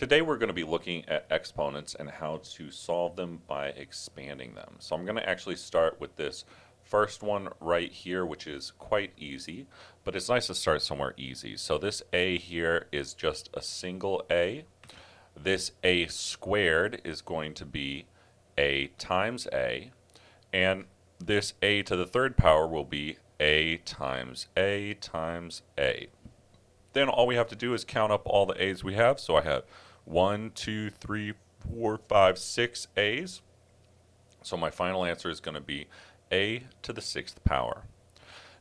Today we're going to be looking at exponents and how to solve them by expanding them. So I'm going to actually start with this first one right here, which is quite easy, but it's nice to start somewhere easy. So this a here is just a single a. This a squared is going to be a times a, and this a to the third power will be a times a times a. Then all we have to do is count up all the a's we have. So I have 1, 2, 3, 4, 5, 6 a's. So my final answer is going to be a to the sixth power.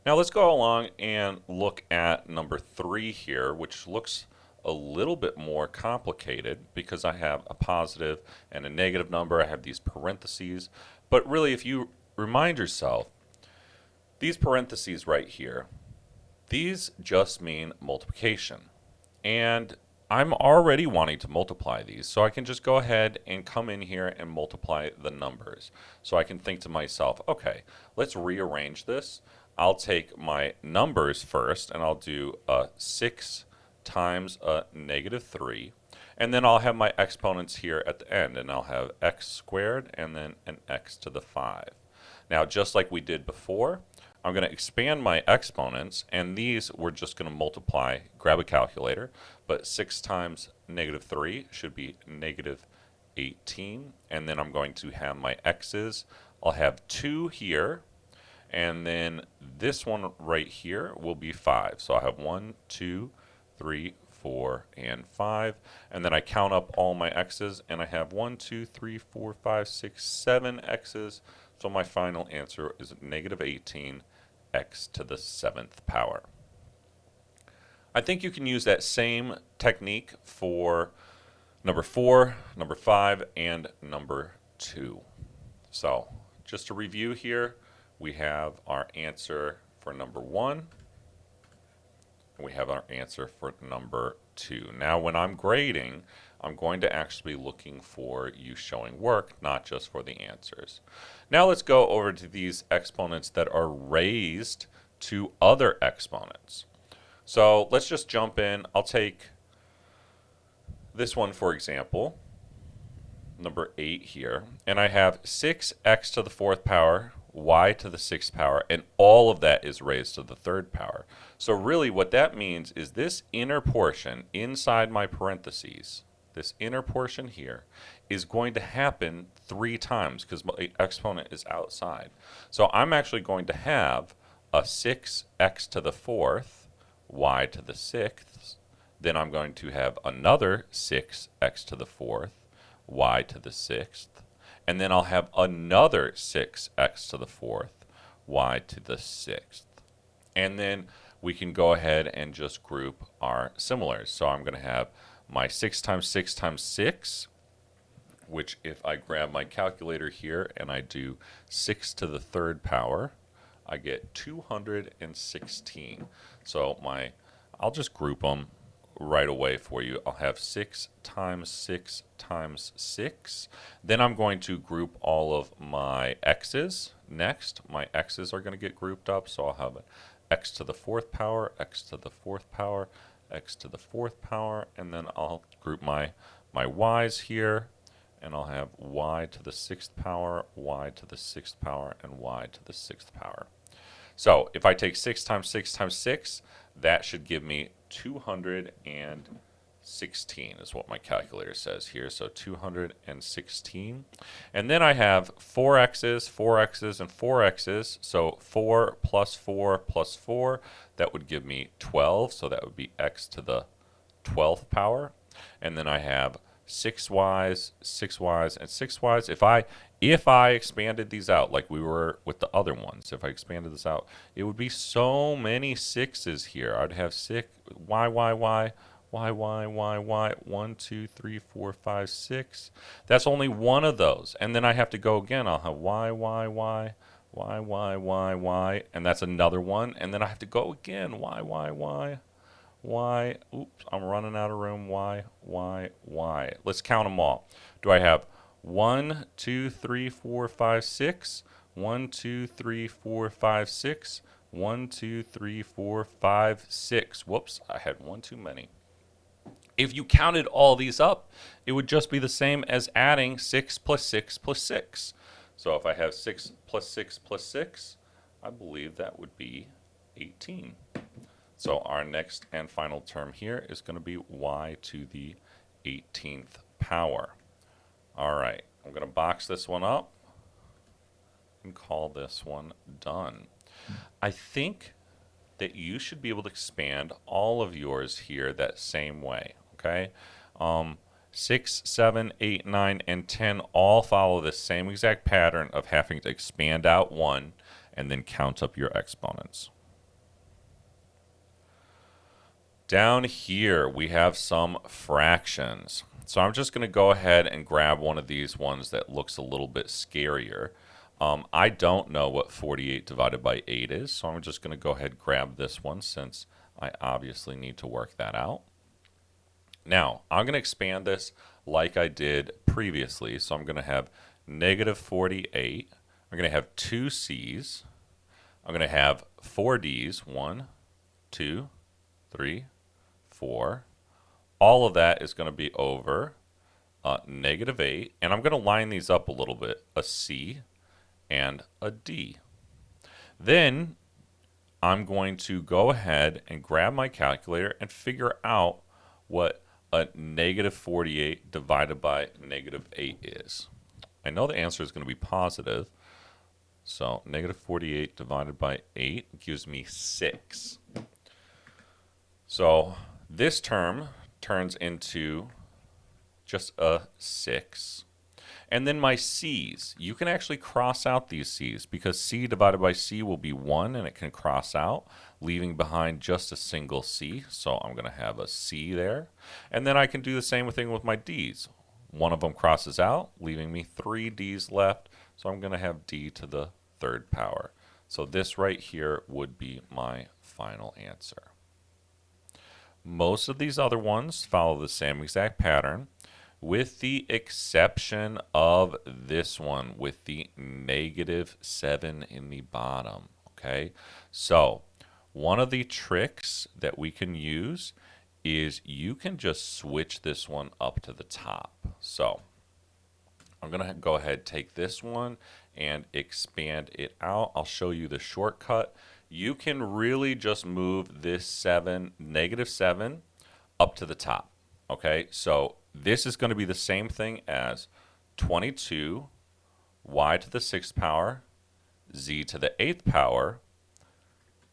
Now let's go along and look at number 3 here, which looks a little bit more complicated because I have a positive and a negative number. I have these parentheses. But really, if you remind yourself, these parentheses right here, these just mean multiplication. And I'm already wanting to multiply these, so I can just go ahead and come in here and multiply the numbers. So I can think to myself, okay, let's rearrange this. I'll take my numbers first, and I'll do 6 times a negative 3. And then I'll have my exponents here at the end, and I'll have x squared and then an x to the 5. Now, just like we did before, I'm going to expand my exponents, and these we're just going to multiply, grab a calculator, but 6 times negative 3 should be negative 18, and then I'm going to have my x's. I'll have 2 here, and then this one right here will be 5. So I have 1, 2, 3, 4, and 5, and then I count up all my x's, and I have 1, 2, 3, 4, 5, 6, 7 x's. So my final answer is negative 18 x to the 7th power. I think you can use that same technique for number 4, number 5, and number 2. So just to review here, we have our answer for number 1, and we have our answer for number 2. Now when I'm grading, I'm going to actually be looking for you showing work, not just for the answers. Now let's go over to these exponents that are raised to other exponents. So let's just jump in. I'll take this one for example, number 8 here, and I have 6x to the 4th power, y to the 6th power, and all of that is raised to the 3rd power. So really what that means is this inner portion inside my parentheses, this inner portion here, is going to happen 3 times because my exponent is outside. So I'm actually going to have a 6x to the 4th, y to the 6th. Then I'm going to have another 6x to the 4th, y to the 6th. And then I'll have another 6x to the 4th, y to the 6th. And then we can go ahead and just group our similars. So I'm going to have my 6 times 6 times 6, which if I grab my calculator here and I do 6 to the 3rd power, I get 216. So I'll just group them right away for you. I'll have 6 times 6 times 6. Then I'm going to group all of my x's next. My x's are going to get grouped up, so I'll have x to the 4th power, x to the 4th power, x to the 4th power, and then I'll group my y's here, and I'll have y to the 6th power, y to the 6th power, and y to the 6th power. So if I take 6 times 6 times 6, that should give me 216 is what my calculator says here. So 216. And then I have 4x's, 4x's, and 4x's. So 4 plus 4 plus 4, that would give me 12. So that would be x to the 12th power. And then I have 6y's, 6y's, and 6y's. If I expanded these out like we were with the other ones, if I expanded this out, it would be so many 6's here. I'd have 6, y, 1, 2, 3, 4, 5, 6. That's only one of those. And then I have to go again. I'll have y, and that's another one. And then I have to go again, y. Oops, I'm running out of room, y. Let's count them all. Do I have 1, 2, 3, 4, 5, 6, 1, 2, 3, 4, 5, 6, 1, 2, 3, 4, 5, 6. Whoops, I had one too many. If you counted all these up, it would just be the same as adding 6 plus 6 plus 6. So if I have 6 plus 6 plus 6, I believe that would be 18. So our next and final term here is going to be y to the 18th power. All right, I'm going to box this one up and call this one done. I think that you should be able to expand all of yours here that same way, okay? 6, 7, 8, 9, and 10 all follow the same exact pattern of having to expand out 1 and then count up your exponents. Down here, we have some fractions. So I'm just going to go ahead and grab one of these ones that looks a little bit scarier. I don't know what 48 divided by 8 is, so I'm just going to go ahead and grab this one since I obviously need to work that out. Now, I'm going to expand this like I did previously. So I'm going to have negative 48. I'm going to have 2 C's. I'm going to have 4 D's. 1, 2, 3, 4. All of that is going to be over negative 8. And I'm going to line these up a little bit. A C and a D. Then I'm going to go ahead and grab my calculator and figure out what a negative 48 divided by negative 8 is. I know the answer is going to be positive. So negative 48 divided by 8 gives me 6. So this term turns into just a 6. And then my C's, you can actually cross out these C's because C divided by C will be 1 and it can cross out, leaving behind just a single C. So I'm going to have a C there. And then I can do the same thing with my D's. One of them crosses out, leaving me 3 D's left. So I'm going to have D to the 3rd power. So this right here would be my final answer. Most of these other ones follow the same exact pattern, with the exception of this one with the negative 7 in the bottom. Okay, so one of the tricks that we can use is you can just switch this one up to the top. So I'm going to go ahead and take this one and expand it out. I'll show you the shortcut. You can really just move this negative 7 up to the top. Okay, so this is going to be the same thing as 22 y to the 6th power, z to the 8th power,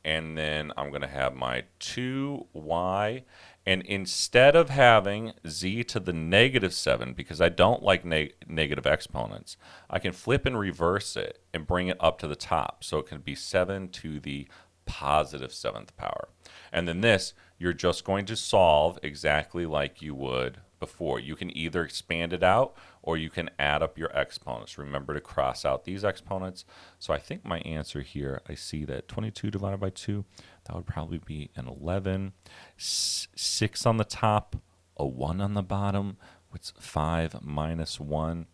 and then I'm going to have my 2y, and instead of having z to the negative 7, because I don't like negative exponents, I can flip and reverse it and bring it up to the top. So it can be 7 to the positive 7th power. And then this, you're just going to solve exactly like you would before. You can either expand it out or you can add up your exponents. Remember to cross out these exponents. So I think my answer here, I see that 22 divided by 2, that would probably be an 11. 6 on the top, a 1 on the bottom. What's 5 minus 1?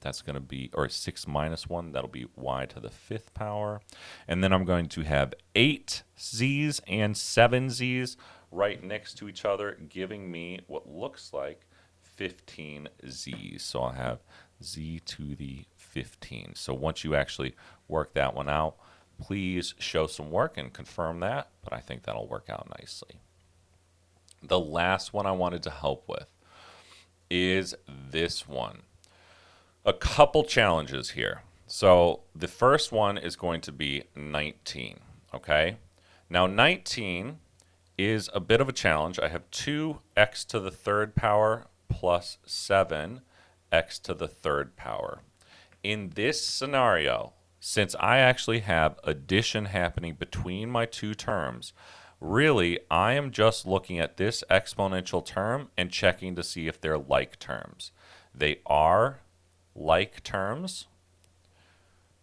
That's going to be, or 6 minus 1, that'll be y to the 5th power. And then I'm going to have 8 z's and 7 z's right next to each other, giving me what looks like 15 z's. So I'll have z to the 15. So once you actually work that one out, please show some work and confirm that, but I think that'll work out nicely. The last one I wanted to help with is this one. A couple challenges here. So the first one is going to be 19, okay? Now 19 is a bit of a challenge. I have 2x to the 3rd power plus 7x to the 3rd power. In this scenario, since I actually have addition happening between my two terms, really I am just looking at this exponential term and checking to see if they're like terms. They are like terms,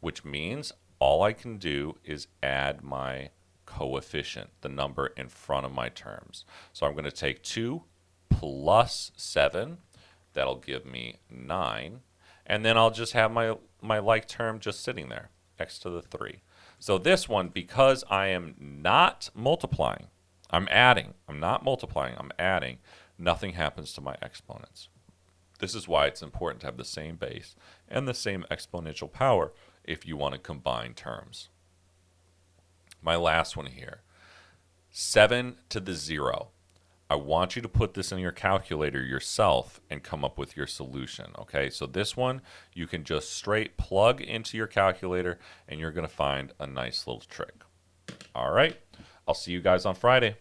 which means all I can do is add my coefficient, the number in front of my terms. So I'm going to take 2 plus 7, that'll give me 9, and then I'll just have my like term just sitting there, x to the 3. So this one, because I am not multiplying, I'm adding. I'm not multiplying, I'm adding. nothing happens to my exponents. This is why it's important to have the same base and the same exponential power if you want to combine terms. My last one here, 7 to the 0. I want you to put this in your calculator yourself and come up with your solution, okay? So this one, you can just straight plug into your calculator and you're going to find a nice little trick. All right, I'll see you guys on Friday.